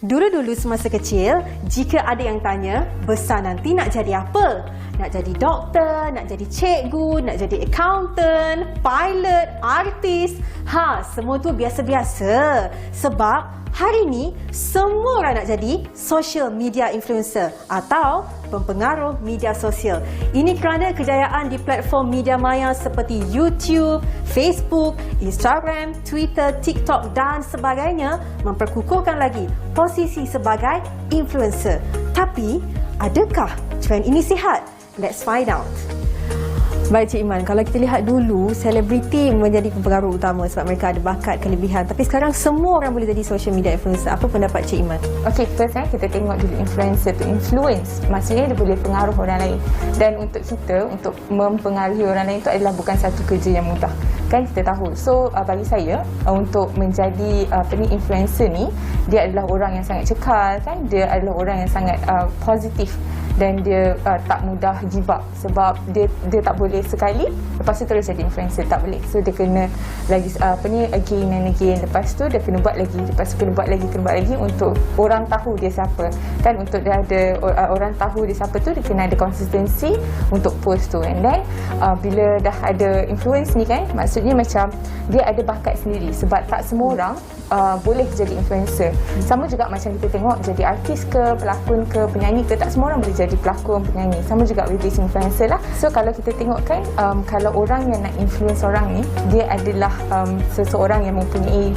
Dulu-dulu semasa kecil, jika ada yang tanya, besar nanti nak jadi apa? Nak jadi doktor, nak jadi cikgu, nak jadi accountant, pilot, artis. Semua tu biasa-biasa. Sebab hari ni, semua orang nak jadi social media influencer atau pempengaruh media sosial. Ini kerana kejayaan di platform media maya seperti YouTube, Facebook, Instagram, Twitter, TikTok dan sebagainya memperkukuhkan lagi posisi sebagai influencer. Tapi, adakah trend ini sihat? Let's find out. Baik Cik Iman, kalau kita lihat dulu, selebriti menjadi pengaruh utama sebab mereka ada bakat, kelebihan. Tapi sekarang semua orang boleh jadi social media influencer. Apa pendapat Cik Iman? Okey, first kita tengok dulu influencer tu. Influence, maksudnya dia boleh pengaruh orang lain. Dan untuk kita, untuk mempengaruhi orang lain itu adalah bukan satu kerja yang mudah. Kan kita tahu. So, bagi saya, untuk menjadi influencer ni, dia adalah orang yang sangat cekal, kan? Dia adalah orang yang sangat positif. Dan dia tak mudah give up sebab dia tak boleh sekali lepas tu terus jadi influencer, tak boleh. So dia kena lagi again and again, lepas tu dia kena buat lagi, lepas tu kena buat lagi untuk orang tahu dia siapa, kan? Untuk dia ada orang tahu dia siapa tu, dia kena ada konsistensi untuk post tu. And then bila dah ada influence ni, kan, maksudnya macam dia ada bakat sendiri sebab tak semua orang boleh jadi influencer. Sama juga macam kita tengok jadi artis ke, pelakon ke, penyanyi ke, tak semua orang boleh jadi pelakon, penyanyi. Sama juga with this influencer lah. So kalau kita tengok, kan, kalau orang yang nak influence orang ni, dia adalah seseorang yang mempunyai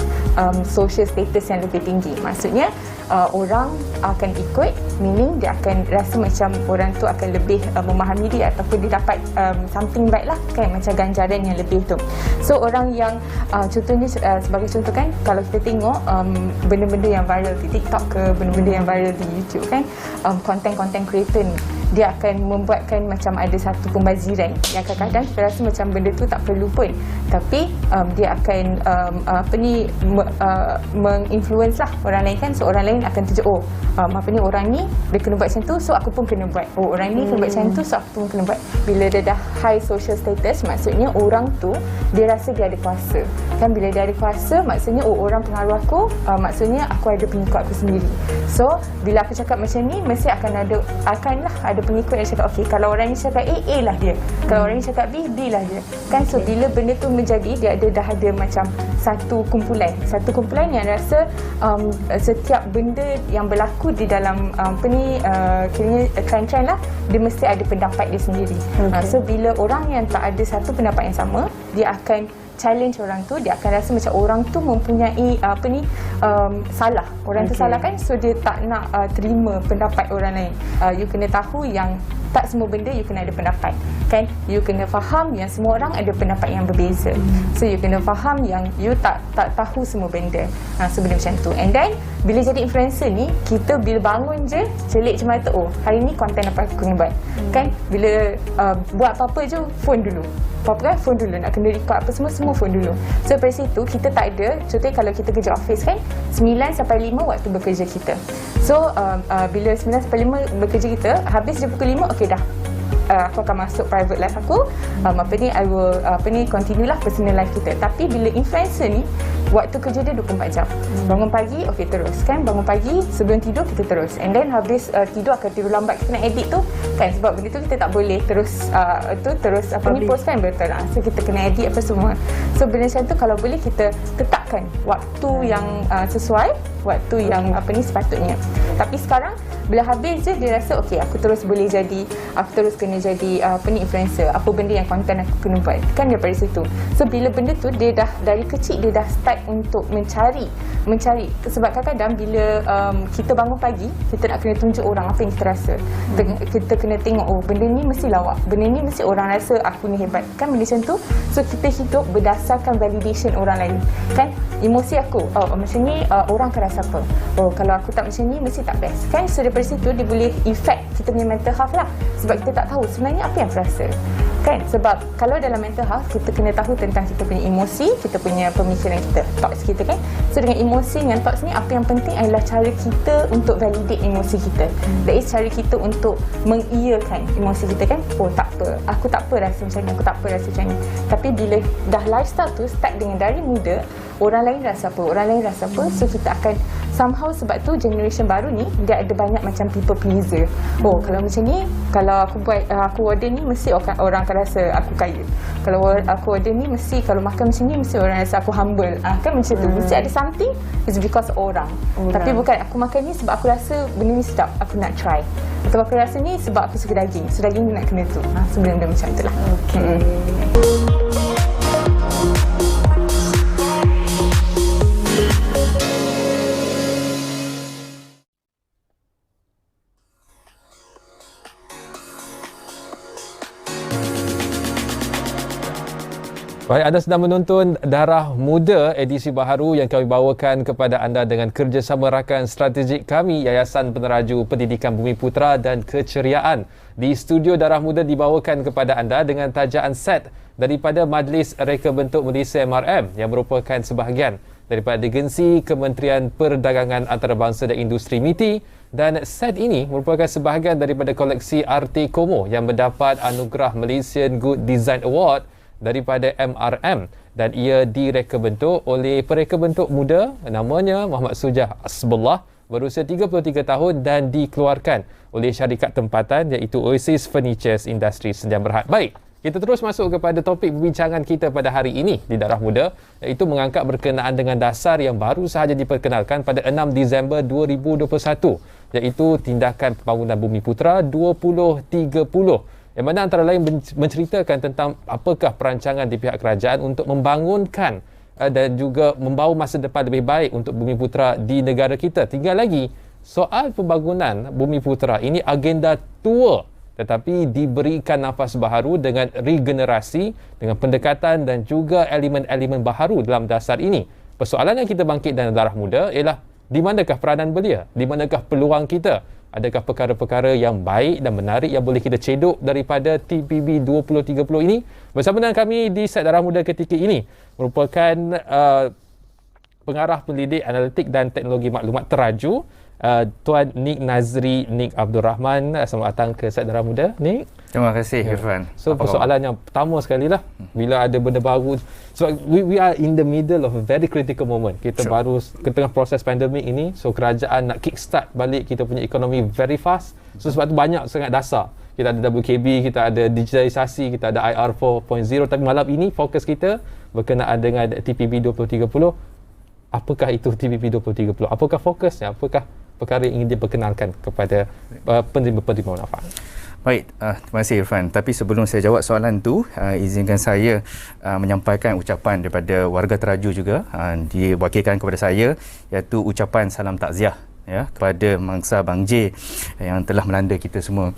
social status yang lebih tinggi. Maksudnya orang akan ikut, meaning dia akan rasa macam orang tu akan lebih memahami dia ataupun dia dapat something baik lah, kan, macam ganjaran yang lebih tu. So orang yang contohnya sebagai contoh, kan, kalau kita tengok benda-benda yang viral di TikTok ke, benda-benda yang viral di YouTube, kan, content creator ni, dia akan membuatkan macam ada satu pembaziran yang kadang-kadang kita rasa macam benda tu tak perlu pun, tapi dia akan menginfluence lah orang lain, kan. So orang lain akan tuju, orang ni dia kena buat macam tu, so aku pun kena buat. Orang ni kena buat macam tu, so aku pun kena buat. Bila dia dah high social status, maksudnya orang tu dia rasa dia ada kuasa, kan. Bila dia ada kuasa, maksudnya orang pengaruh aku, maksudnya aku ada pengikut aku sendiri. So bila aku cakap macam ni, mesti akanlah ada pengikut yang cakap, okey, kalau orang ni cakap A lah dia, kalau orang ni cakap B lah dia, kan. So bila benda tu menjadi, dia dah ada macam satu kumpulan yang rasa setiap benda yang berlaku di dalam kiranya trend lah, dia mesti ada pendapat dia sendiri. So bila orang yang tak ada satu pendapat yang sama, dia akan challenge orang tu, dia akan rasa macam orang tu mempunyai salah, orang tu salah, kan. So dia tak nak terima pendapat orang lain. You kena tahu yang tak semua benda you kena ada pendapat, kan. You kena faham yang semua orang ada pendapat yang berbeza. So you kena faham yang you tak tahu semua benda. So benda macam tu. And then bila jadi influencer ni, kita bila bangun je celik macam mata, hari ni konten apa aku kena buat, kan. Bila buat apa-apa je, phone dulu. Apa-apa kan, phone dulu. Nak kena record apa semua phone dulu. So dari situ kita tak ada, contohnya kalau kita kerja office, kan, 9 sampai 5 waktu bekerja kita. So bila 9 sampai 5 bekerja kita, habis je pukul 5, okey dah, aku akan masuk private life aku, I will continue lah personal life kita. Tapi bila influencer ni, waktu kerja dia 24 jam. Bangun pagi, okey terus, kan. Bangun pagi, sebelum tidur kita terus. And then habis tidur akan tidur lambat, kita nak edit tu, kan. Sebab benda tu kita tak boleh terus post, kan, betul lah. So kita kena edit apa semua. So benda macam tu kalau boleh kita tetapkan waktu yang sesuai, waktu yang sepatutnya. Tapi sekarang bila habis je dia rasa, okey, aku terus kena jadi influencer. Apa benda yang konten aku kena buat, kan, daripada situ. So bila benda tu dia dah dari kecil dia dah start untuk mencari. Sebab kadang-kadang bila kita bangun pagi, kita nak kena tunjuk orang apa yang kita rasa. Kita kena tengok, benda ni mesti lawak, benda ni mesti orang rasa aku ni hebat, kan, benda macam tu. So kita hidup berdasarkan validation orang lain, kan. Emosi aku, macam ni orang akan rasa apa, kalau aku tak macam ni mesti tak best, kan. So daripada situ dia boleh effect kita punya mental health lah. Sebab kita tak tahu sebenarnya apa yang aku rasa, Kan? Sebab kalau dalam mental health, kita kena tahu tentang kita punya emosi, kita punya pemikiran kita, thoughts kita kan. So dengan emosi, dengan thoughts ni, apa yang penting adalah cara kita untuk validate emosi kita. That is cara kita untuk mengiyakan emosi kita kan. Oh tak apa, aku tak apa rasa macam ni, aku tak apa rasa macam ni. Tapi bila dah lifestyle tu start dengan dari muda, orang lain rasa apa, orang lain rasa apa, so kita akan somehow, sebab tu generation baru ni dia ada banyak macam people pleaser. Oh kalau macam ni, kalau aku buat aku order ni mesti orang akan rasa aku kaya. Kalau aku order ni mesti, kalau makan macam ni mesti orang rasa aku humble. Kan macam tu. Mesti ada something is because orang. Tapi bukan aku makan ni sebab aku rasa benda ni sedap, aku nak try. Atau aku rasa ni sebab aku suka daging. So daging ni nak kena tu. So benda macam tu lah. Baik, anda sedang menonton Darah Muda, edisi baharu yang kami bawakan kepada anda dengan kerjasama rakan strategik kami, Yayasan Peneraju Pendidikan Bumiputera dan Keceriaan. Di studio Darah Muda dibawakan kepada anda dengan tajaan set daripada Majlis Reka Bentuk Malaysia MRM yang merupakan sebahagian daripada agensi Kementerian Perdagangan Antarabangsa dan Industri MITI, dan set ini merupakan sebahagian daripada koleksi Arte Como yang mendapat anugerah Malaysian Good Design Award daripada MRM, dan ia direka bentuk oleh pereka bentuk muda namanya Muhammad Sujah Asbullah, berusia 33 tahun dan dikeluarkan oleh syarikat tempatan iaitu Oasis Furnitures Industry Sdn Bhd. Baik, kita terus masuk kepada topik perbincangan kita pada hari ini di Darah Muda, iaitu mengangkat berkenaan dengan dasar yang baru sahaja diperkenalkan pada 6 Disember 2021, iaitu Tindakan Pembangunan Bumiputera 2030, yang mana antara lain menceritakan tentang apakah perancangan di pihak kerajaan untuk membangunkan dan juga membawa masa depan lebih baik untuk Bumiputera di negara kita. Tinggal lagi soal pembangunan Bumiputera ini agenda tua, tetapi diberikan nafas baharu dengan regenerasi, dengan pendekatan dan juga elemen-elemen baharu dalam dasar ini. Persoalan yang kita bangkit dalam Darah Muda ialah di manakah peranan belia? Di manakah peluang kita? Adakah perkara-perkara yang baik dan menarik yang boleh kita cedok daripada TPB 2030 ini? Bersama dengan kami di set Darah Muda ketika ini merupakan pengarah pendidik analitik dan teknologi maklumat teraju, Tuan Nick Nazri Nick Abdul Rahman. Selamat datang ke set Darah Muda, Nick. Terima kasih, Irfan. So persoalan yang pertama sekali lah, bila ada benda baru, so we are in the middle of a very critical moment. Kita baru ke tengah proses pandemik ini, so kerajaan nak kickstart balik kita punya ekonomi very fast. So sebab tu banyak sangat dasar. Kita ada WKB, kita ada digitalisasi, kita ada IR 4.0, tapi malam ini fokus kita berkenaan dengan TPB 2030. Apakah itu TPB 2030? Apakah fokusnya? Apakah perkara yang ingin diperkenalkan kepada penerima-penerima manfaat? Baik, terima kasih Irfan. Tapi sebelum saya jawab soalan tu, izinkan saya menyampaikan ucapan daripada warga Teraju juga, diwakilkan kepada saya, iaitu ucapan salam takziah ya kepada mangsa banjir yang telah melanda kita semua.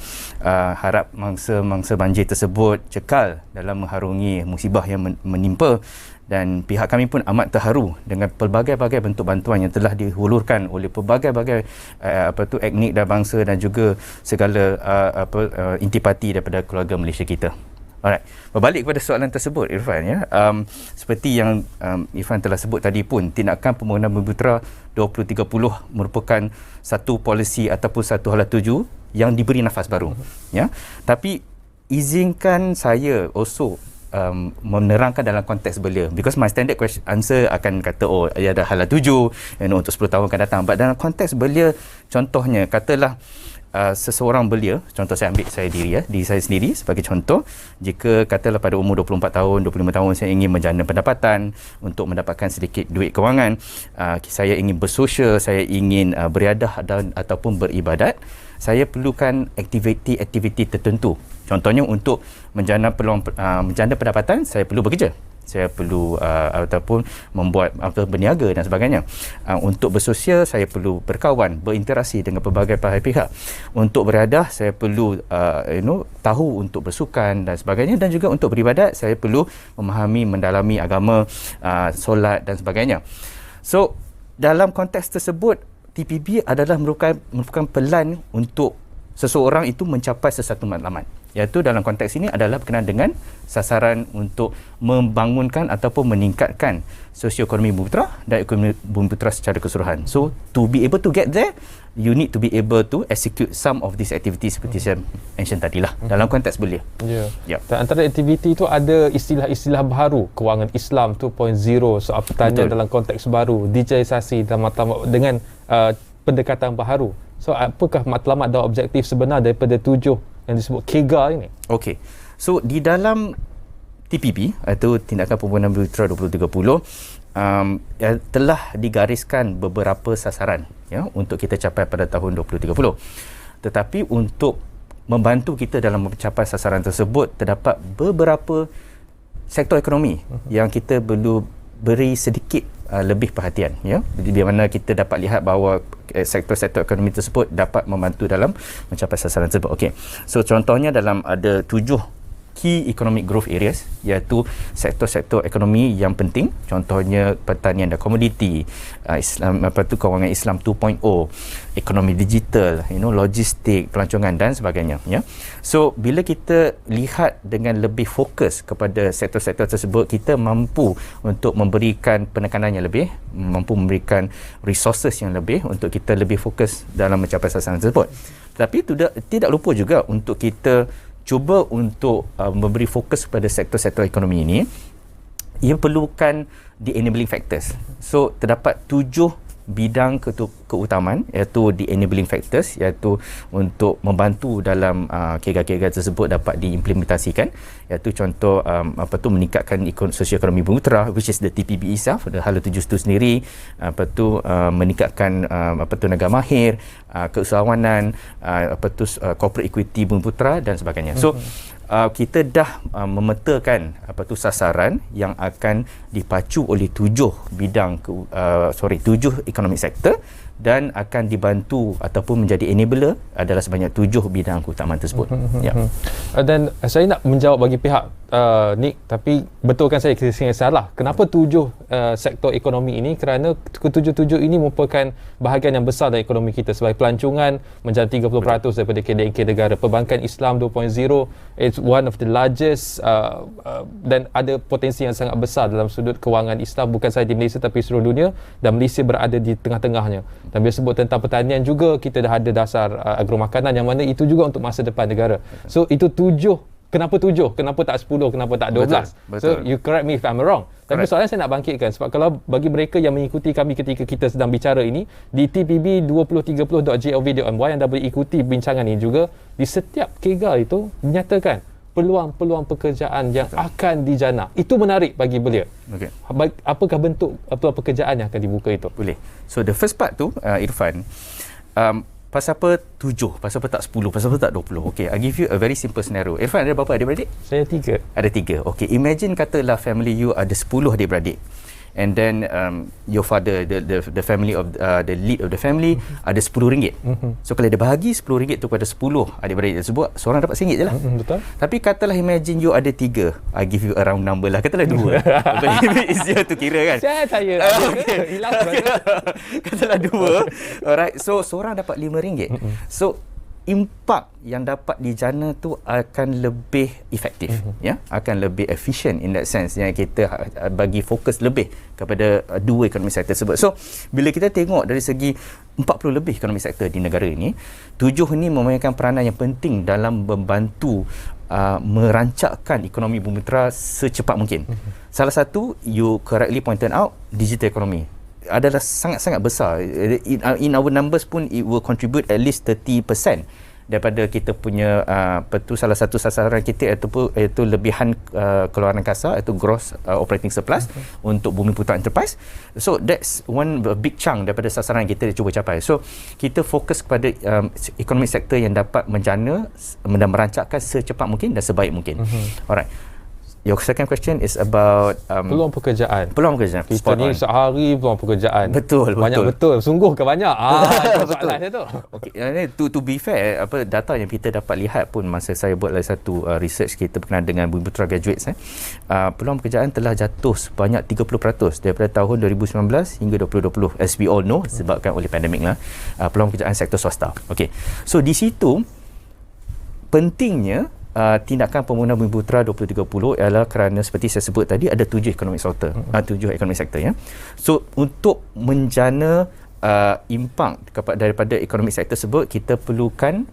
Harap mangsa banjir tersebut kekal dalam mengharungi musibah yang menimpa, dan pihak kami pun amat terharu dengan pelbagai-bagai bentuk bantuan yang telah dihulurkan oleh pelbagai-bagai etnik dan bangsa dan juga segala intipati daripada keluarga Malaysia kita. Alright, berbalik kepada soalan tersebut Irfan ya, seperti yang Irfan telah sebut tadi pun, Tindakan Pembangunan Bumiputera 2030 merupakan satu polisi ataupun satu hala tuju yang diberi nafas baru ya. Tapi izinkan saya also menerangkan dalam konteks belia, because my standard question answer akan kata oh ia ada hala tuju untuk 10 tahun akan datang. But dalam konteks belia, contohnya katalah seseorang belia, contoh saya ambil diri saya sendiri sebagai contoh, jika katalah pada umur 24 tahun 25 tahun saya ingin menjana pendapatan untuk mendapatkan sedikit duit kewangan, saya ingin bersosial, saya ingin beriadah ataupun beribadat, saya perlukan aktiviti tertentu. Contohnya untuk menjana pendapatan, saya perlu bekerja, saya perlu ataupun membuat berniaga dan sebagainya. Untuk bersosial, saya perlu berkawan, berinteraksi dengan pelbagai pihak. Untuk beriadah, saya perlu tahu untuk bersukan dan sebagainya, dan juga untuk beribadat, saya perlu memahami, mendalami agama, solat dan sebagainya. So dalam konteks tersebut, TPB adalah merupakan pelan untuk seseorang itu mencapai sesuatu matlamat. iaitu dalam konteks ini adalah berkenaan dengan sasaran untuk membangunkan ataupun meningkatkan sosioekonomi Bumiputera dan ekonomi Bumiputera secara keseluruhan. So to be able to get there, you need to be able to execute some of these activities seperti saya mention tadilah dalam konteks belia. Ya. Yep. Dan antara aktiviti itu ada istilah-istilah baru, kewangan Islam 2.0, soal pertanian dalam konteks baru, digitalisasi dan matlamat dengan pendekatan baharu. So apakah matlamat dan objektif sebenar daripada 7 yang disebut KEGA ini? Okey. So di dalam TPP atau Tindakan Pembangunan Bumiputera 2030 telah digariskan beberapa sasaran ya untuk kita capai pada tahun 2030. Tetapi untuk membantu kita dalam mencapai sasaran tersebut, terdapat beberapa sektor ekonomi yang kita perlu beri sedikit lebih perhatian ya, di mana kita dapat lihat bahawa sektor-sektor ekonomi tersebut dapat membantu dalam mencapai sasaran tersebut. Okey. So contohnya dalam ada 7 key economic growth areas, iaitu sektor-sektor ekonomi yang penting, contohnya pertanian dan komoditi, kewangan Islam 2.0, ekonomi digital, logistik, pelancongan dan sebagainya ya. So bila kita lihat dengan lebih fokus kepada sektor-sektor tersebut, kita mampu untuk memberikan penekanan yang lebih, mampu memberikan resources yang lebih untuk kita lebih fokus dalam mencapai sasaran tersebut. Tapi tidak lupa juga untuk kita cuba untuk memberi fokus kepada sektor-sektor ekonomi ini. Ia perlukan the enabling factors. So terdapat 7 bidang keutamaan, iaitu the enabling factors, iaitu untuk membantu dalam KEGA-KEGA tersebut dapat diimplementasikan, iaitu contoh meningkatkan sosioekonomi Bumiputera, which is the TPB itself, hala 7 itu sendiri, meningkatkan tenaga mahir, keusahawanan, corporate equity Bumiputera dan sebagainya. So kita dah memetakan sasaran yang akan dipacu oleh 7 economic sector dan akan dibantu ataupun menjadi enabler adalah sebanyak 7 bidang keutamaan tersebut. Ya. Dan saya nak menjawab bagi pihak Nick, tapi betulkan saya salah. Kenapa 7 sektor ekonomi ini? Kerana ke-7 ini merupakan bahagian yang besar dari ekonomi kita. Sebagai pelancongan menjadi 30% daripada KDNK negara. Perbankan Islam 2.0 is one of the largest dan ada potensi yang sangat besar dalam sudut kewangan Islam, bukan sahaja di Malaysia tapi seluruh dunia, dan Malaysia berada di tengah-tengahnya. Dan bila sebut tentang pertanian juga, kita dah ada dasar agromakanan yang mana itu juga untuk masa depan negara. So itu 7. Kenapa 7? Kenapa tak 10? Kenapa tak 12? Betul. So you correct me if I'm wrong. Tapi Correct. soalan saya nak bangkitkan, sebab kalau bagi mereka yang mengikuti kami ketika kita sedang bicara ini di tpb2030.gov.my yang dah boleh ikuti bincangan ini juga, di setiap KEGA itu menyatakan peluang-peluang pekerjaan yang akan dijana. Itu menarik bagi belia. Okay. Apakah bentuk peluang pekerjaan yang akan dibuka itu? Boleh. So the first part tu, Irfan, pasal apa 7, pasal apa tak 10, pasal apa tak 20. Okay, I give you a very simple scenario. Irfan ada berapa adik-beradik? Saya 3. Ada 3. Okay, imagine katalah family you ada 10 adik-beradik. And then your father, the family of the lead of the family ada RM10. So kalau dia bahagi RM10 tu pada 10 adik-beradik tersebut, seorang dapat RM1 je lah. Betul. Tapi katalah imagine you ada 3. I give you a round number lah. Katalah 2. Easier to kira kan. Saya hilang. Katalah 2. Alright. So seorang dapat RM5. So impak yang dapat dijana tu akan lebih efektif, ya, akan lebih efficient in that sense, yang kita bagi fokus lebih kepada 2 ekonomi sektor tersebut. So bila kita tengok dari segi 40 lebih ekonomi sektor di negara ini, 7 ini memainkan peranan yang penting dalam membantu merancakkan ekonomi Bumiputera secepat mungkin. Salah satu, you correctly pointed out, digital economy adalah sangat-sangat besar. In our numbers pun it will contribute at least 30% daripada kita punya salah satu sasaran kita iaitu lebihan keluaran kasar, iaitu gross operating surplus untuk Bumiputera Enterprise. So that's one big chunk daripada sasaran kita cuba capai. So kita fokus kepada ekonomi sektor yang dapat menjana dan merancakkan secepat mungkin dan sebaik mungkin. Alright. Your second question is about peluang pekerjaan. Peluang pekerjaan. Kita ni sehari peluang pekerjaan. Betul. Banyak betul. Sungguh ke banyak? Betul. Soalan saya tu. Okay. To be fair, data yang kita dapat lihat pun masa saya buat lagi satu research kita berkenaan dengan Bumiputera graduates, peluang pekerjaan telah jatuh sebanyak 30% daripada tahun 2019 hingga 2020. As we all know, sebabkan oleh pandemik lah, peluang pekerjaan sektor swasta. Okay. So di situ pentingnya tindakan pembangunan Bumiputera 2030 ialah kerana seperti saya sebut tadi ada 7 ekonomi sektor, 7 ekonomi sektor ya. So untuk menjana impact daripada ekonomi sektor tersebut, kita perlukan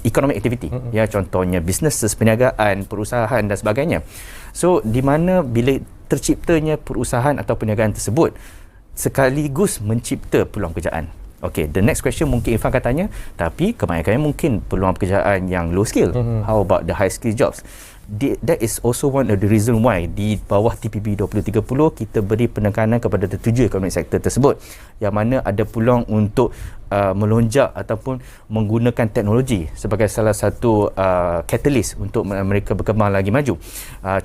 economic activity ya, contohnya businesses, perniagaan, perusahaan dan sebagainya. So di mana bila terciptanya perusahaan atau perniagaan tersebut sekaligus mencipta peluang pekerjaan. Okay, the next question mungkin Irfan akan tanya, tapi kebanyakannya mungkin peluang pekerjaan yang low skill. How about the high skill jobs? That is also one of the reason why di bawah TPB 2030 kita beri penekanan kepada 7 ekonomi sektor tersebut, yang mana ada peluang untuk melonjak ataupun menggunakan teknologi sebagai salah satu catalyst untuk mereka berkembang lagi maju.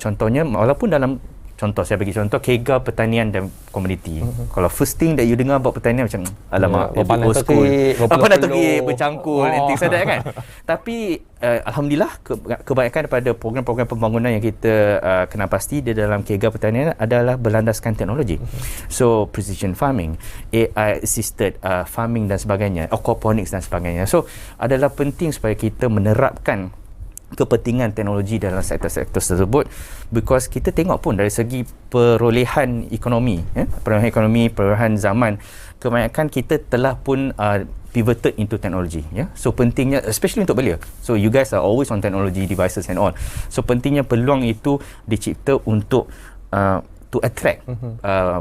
Contohnya, walaupun dalam saya bagi contoh KEGA pertanian dan komoditi. Kalau first thing that you dengar about pertanian macam alamak, old school, apa nak pergi bercangkul and things like that kan. Tapi alhamdulillah kebanyakan daripada program-program pembangunan yang kita kenal pasti di dalam KEGA pertanian adalah berlandaskan teknologi. So precision farming, AI assisted farming dan sebagainya, aquaponics dan sebagainya. So adalah penting supaya kita menerapkan kepentingan teknologi dalam sektor-sektor tersebut, because kita tengok pun dari segi perolehan ekonomi, perolehan zaman, kebanyakan kita telah pun pivoted into technology ya. So pentingnya, especially untuk belia, so you guys are always on technology devices and all, so pentingnya peluang itu dicipta untuk to attract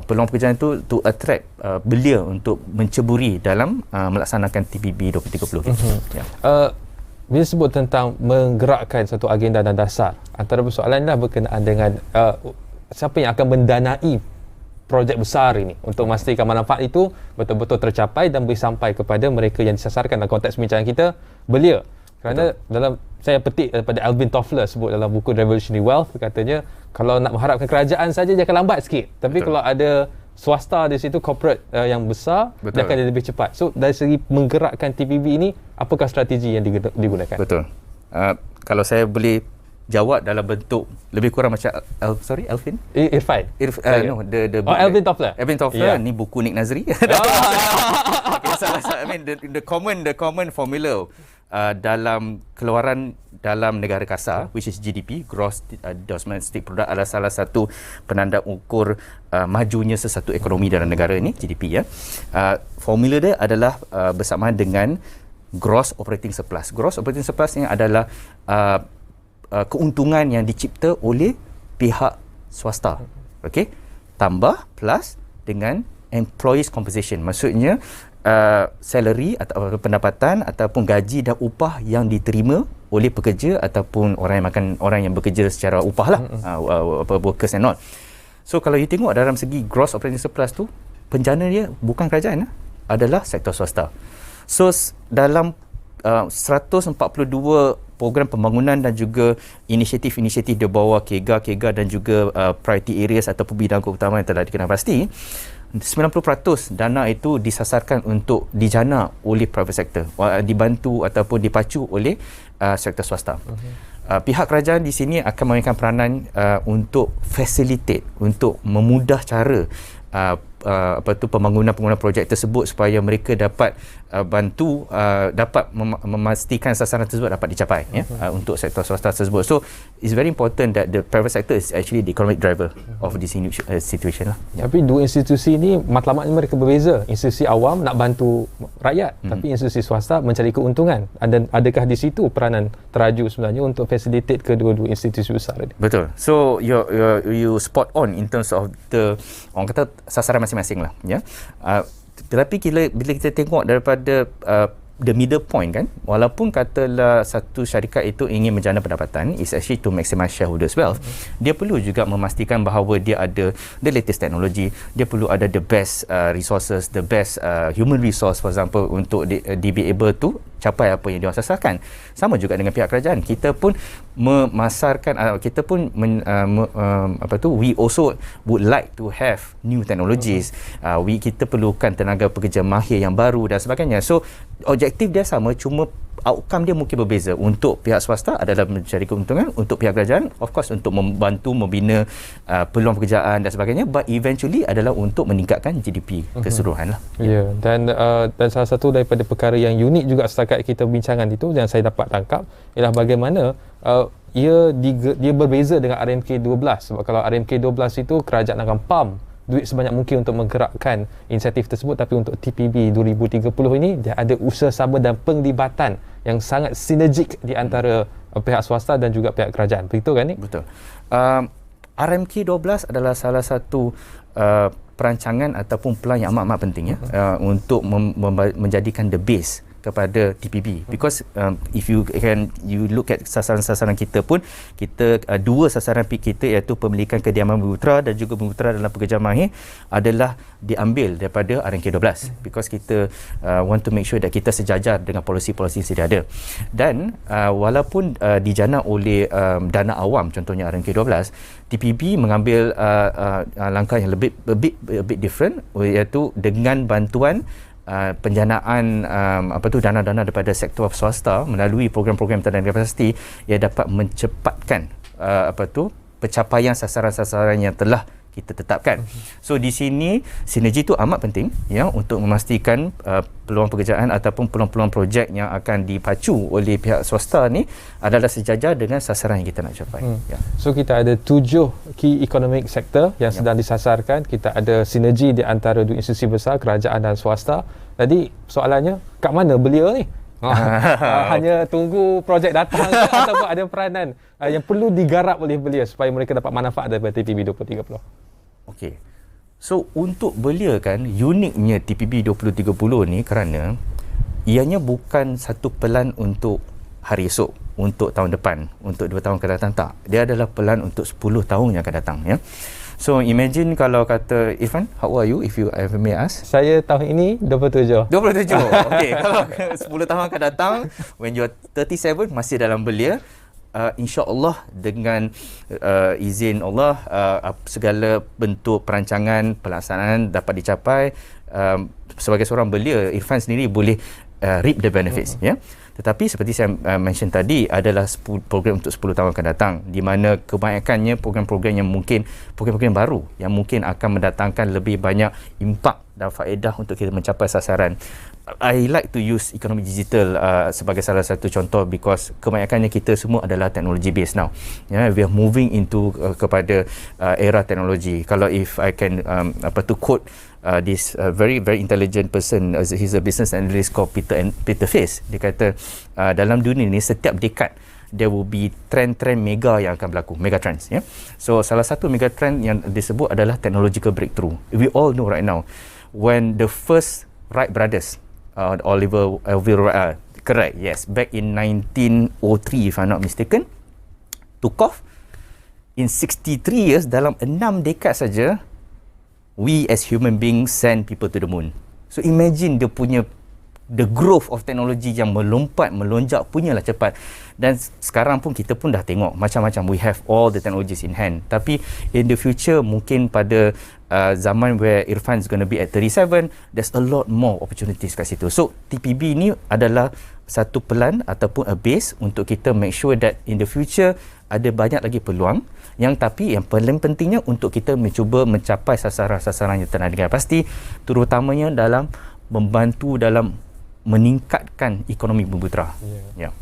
peluang pekerjaan itu, to attract belia untuk menceburi dalam melaksanakan TPB 2030 ya. Bila sebut tentang menggerakkan satu agenda dan dasar, antara persoalannya berkenaan dengan siapa yang akan mendanai projek besar ini untuk memastikan manfaat itu betul-betul tercapai dan boleh sampai kepada mereka yang disasarkan. Dalam konteks perbincangan kita, belia. Kerana dalam saya petik daripada Alvin Toffler sebut dalam buku Revolutionary Wealth, katanya kalau nak mengharapkan kerajaan saja dia akan lambat sikit. Tapi kalau ada swasta di situ, corporate yang besar, dia akan lebih cepat. So dari segi menggerakkan TPB ini, apakah strategi yang digunakan? Betul. Kalau saya boleh jawab dalam bentuk lebih kurang macam Alvin? Irfan. No, the Alvin Toffler. Alvin Toffler, ni buku Nick Nazri. I mean the common formula dalam keluaran dalam negara kasar, which is GDP, Gross Domestic Product, adalah salah satu penanda ukur majunya sesuatu ekonomi dalam negara ini, GDP ya. Formula dia adalah bersamaan dengan Gross Operating Surplus. Gross Operating Surplus ini adalah keuntungan yang dicipta oleh pihak swasta. Okey, tambah plus dengan employees compensation. Maksudnya salary atau pendapatan ataupun gaji dan upah yang diterima oleh pekerja ataupun orang yang bekerja secara upah lah, workers and all. So kalau you tengok dalam segi gross operating surplus tu, penjana dia bukan kerajaan, adalah sektor swasta. So dalam 142 program pembangunan dan juga inisiatif-inisiatif di bawah KEGA dan juga priority areas ataupun bidang keutamaan yang telah dikenal pasti, 90% dana itu disasarkan untuk dijana oleh private sector, dibantu ataupun dipacu oleh sektor swasta. Pihak kerajaan di sini akan memainkan peranan untuk facilitate, untuk memudah cara pembangunan projek tersebut supaya mereka dapat bantu, dapat memastikan sasaran tersebut dapat dicapai ya, untuk sektor swasta tersebut. So it's very important that the private sector is actually the economic driver of this situation lah. Tapi dua institusi ini matlamatnya mereka berbeza. Institusi awam nak bantu rakyat, tapi institusi swasta mencari keuntungan. Adakah di situ peranan teraju sebenarnya untuk facilitate kedua-dua institusi besar ini? Betul. So you spot on in terms of the, orang kata, sasaran masing-masing lah ya. Tetapi bila kita tengok daripada the middle point kan, walaupun katalah satu syarikat itu ingin menjana pendapatan, is actually to maximize shareholders wealth, dia perlu juga memastikan bahawa dia ada the latest technology, dia perlu ada the best resources, the best human resource, for example, untuk be able to capai apa yang dia sasarkan. Sama juga dengan pihak kerajaan, kita pun memasarkan, kita pun we also would like to have new technologies. Kita perlukan tenaga pekerja mahir yang baru dan sebagainya. So objektif dia sama, cuma outcome dia mungkin berbeza. Untuk pihak swasta adalah mencari keuntungan, untuk pihak kerajaan of course untuk membantu membina peluang pekerjaan dan sebagainya, but eventually adalah untuk meningkatkan GDP keseluruhan lah. Ya, dan salah satu daripada perkara yang unik juga setakat kita bincangan itu yang saya dapat tangkap ialah bagaimana dia berbeza dengan RMK 12. Sebab kalau RMK 12 itu kerajaan akan pump duit sebanyak mungkin untuk menggerakkan insentif tersebut, tapi untuk TPB 2030 ini dia ada usaha sama dan penglibatan yang sangat sinergik di antara pihak swasta dan juga pihak kerajaan. Begitu kan ni? Betul. RMK 12 adalah salah satu perancangan ataupun pelan yang amat-amat penting untuk menjadikan the base kepada TPB, because if you look at sasaran-sasaran kita pun, kita dua sasaran kita iaitu pemilikan kediaman Bumiputera dan juga Bumiputera dalam pekerjaan mahir adalah diambil daripada RMK 12, because kita want to make sure that kita sejajar dengan polisi-polisi yang sedia ada. Dan walaupun dijana oleh dana awam contohnya RMK 12, TPB mengambil langkah yang lebih a bit different, iaitu dengan bantuan penjanaan dana-dana daripada sektor swasta melalui program-program tenaga kapasiti yang dapat mencepatkan pencapaian sasaran-sasaran yang telah kita tetapkan. So di sini sinergi itu amat penting untuk memastikan peluang pekerjaan ataupun peluang-peluang projek yang akan dipacu oleh pihak swasta ni adalah sejajar dengan sasaran yang kita nak capai. So kita ada 7 key economic sector yang sedang disasarkan. Kita ada sinergi di antara dua institusi besar, kerajaan dan swasta. Jadi soalannya, kat mana belia ni? Hanya tunggu projek datang ke, ataupun ada peranan yang perlu digarap oleh belia supaya mereka dapat manfaat daripada TPB 2030? Okey. So untuk belia kan, uniknya TPB 2030 ni kerana ianya bukan satu pelan untuk hari esok, untuk tahun depan, untuk 2 tahun akan datang, tak. Dia adalah pelan untuk 10 tahun yang akan datang, ya. So imagine kalau kata Irfan, how are you if you ever may ask? Saya tahun ini 27. 27. Okey, kalau 10 tahun akan datang, when you're 37 masih dalam belia, insya-Allah dengan izin Allah, segala bentuk perancangan pelaksanaan dapat dicapai. Sebagai seorang belia, Irfan sendiri boleh reap the benefits, ya. Tetapi seperti saya mention tadi, adalah program untuk 10 tahun akan datang, di mana kebanyakannya program-program yang mungkin program-program baru yang mungkin akan mendatangkan lebih banyak impak dan faedah untuk kita mencapai sasaran. I like to use ekonomi digital sebagai salah satu contoh, because kebanyakannya kita semua adalah technology based now. We are moving into kepada era teknologi. Kalau if I can quote this very intelligent person, he's a business analyst called Peter Face. Dia kata dalam dunia ni setiap dekad there will be trend-trend mega yang akan berlaku, mega trends, ya. So salah satu mega trend yang disebut adalah technological breakthrough. We all know right now when the first Wright brothers, Oliver Wright, correct, yes, back in 1903 if I'm not mistaken, took off. In 63 years, dalam 6 dekad saja, we as human beings send people to the moon. So imagine dia punya the growth of technology yang melonjak punyalah cepat. Dan sekarang pun kita pun dah tengok macam-macam, we have all the technologies in hand. Tapi in the future, mungkin pada zaman where Irfan is going to be at 37, there's a lot more opportunities kat situ. So TPB ni adalah satu pelan ataupun a base untuk kita make sure that in the future ada banyak lagi peluang, yang tapi yang paling pentingnya untuk kita mencuba mencapai sasaran-sasaran yang tenaga pasti, terutamanya dalam membantu dalam meningkatkan ekonomi Bumiputera.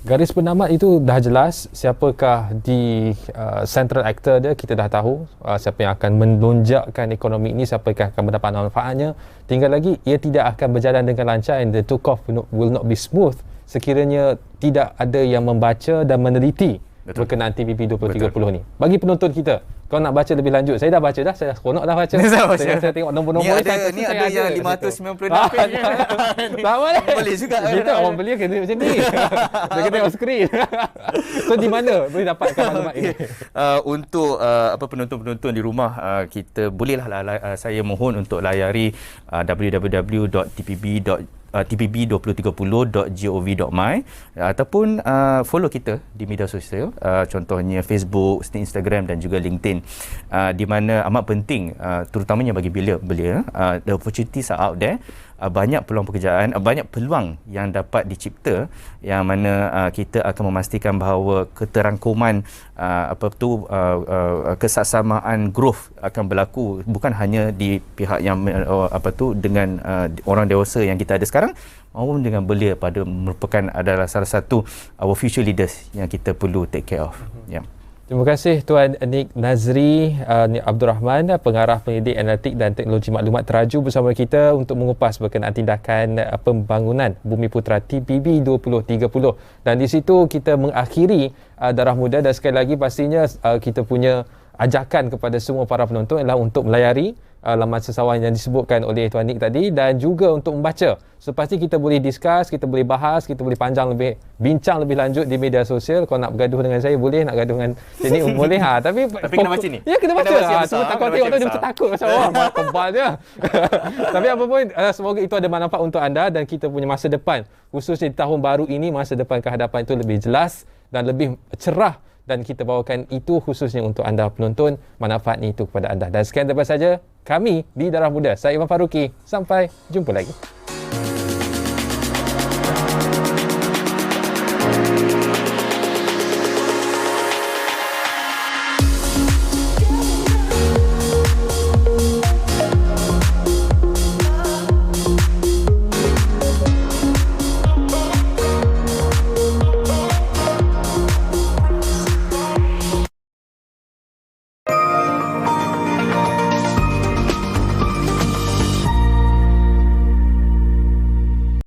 Garis penamat itu dah jelas siapakah di central actor dia, kita dah tahu siapa yang akan melonjakkan ekonomi ini, siapa yang akan mendapat manfaatnya. Tinggal lagi ia tidak akan berjalan dengan lancar, and the take off will not be smooth sekiranya tidak ada yang membaca dan meneliti berkenaan TPB 2030 ni. Bagi penonton kita, kalau nak baca lebih lanjut, saya dah baca dah, saya seronok dah baca. Saya tengok nombor-nombor ni ada yang 596 page. Sama ni. Boleh juga. Kita orang belia kena macam ni. Dia kena tengok skrin. So di mana boleh dapatkan maklumat ini? Untuk penonton-penonton di rumah, kita bolehlah saya mohon untuk layari www.tpb2030.gov.my ataupun follow kita di media sosial, contohnya Facebook, Instagram dan juga LinkedIn, di mana amat penting terutamanya bagi belia, the opportunities are out there. banyak peluang pekerjaan, banyak peluang yang dapat dicipta, yang mana kita akan memastikan bahawa keterangkuman kesaksamaan growth akan berlaku bukan hanya di pihak yang dengan orang dewasa yang kita ada sekarang, maupun dengan belia pada merupakan adalah salah satu our future leaders yang kita perlu take care of. Ya. Terima kasih Tuan Nik Nazri Abdul Rahman, pengarah pendidik analitik dan teknologi maklumat teraju bersama kita untuk mengupas berkenaan tindakan pembangunan Bumi Putera TPB 2030. Dan di situ kita mengakhiri Darah Muda, dan sekali lagi pastinya kita punya ajakan kepada semua para penonton adalah untuk melayari laman sesawan yang disebutkan oleh Tuan Nik tadi, dan juga untuk membaca. Sepasti kita boleh discuss, kita boleh bahas, kita boleh bincang lebih lanjut di media sosial. Kalau nak bergaduh dengan saya boleh, nak gaduh dengan Nik boleh. Tapi kena baca ni. Ya, kena baca. Sebab takut tengok tu dia macam takut macam kebal dia. Tapi apa pun, semoga itu ada manfaat untuk anda dan kita punya masa depan, khususnya di tahun baru ini, masa depan ke hadapan itu lebih jelas dan lebih cerah, dan kita bawakan itu khususnya untuk anda penonton, manfaatnya itu kepada anda. Dan sekian daripada saja kami di Darah Muda. Saya Ivan Faruqi. Sampai jumpa lagi.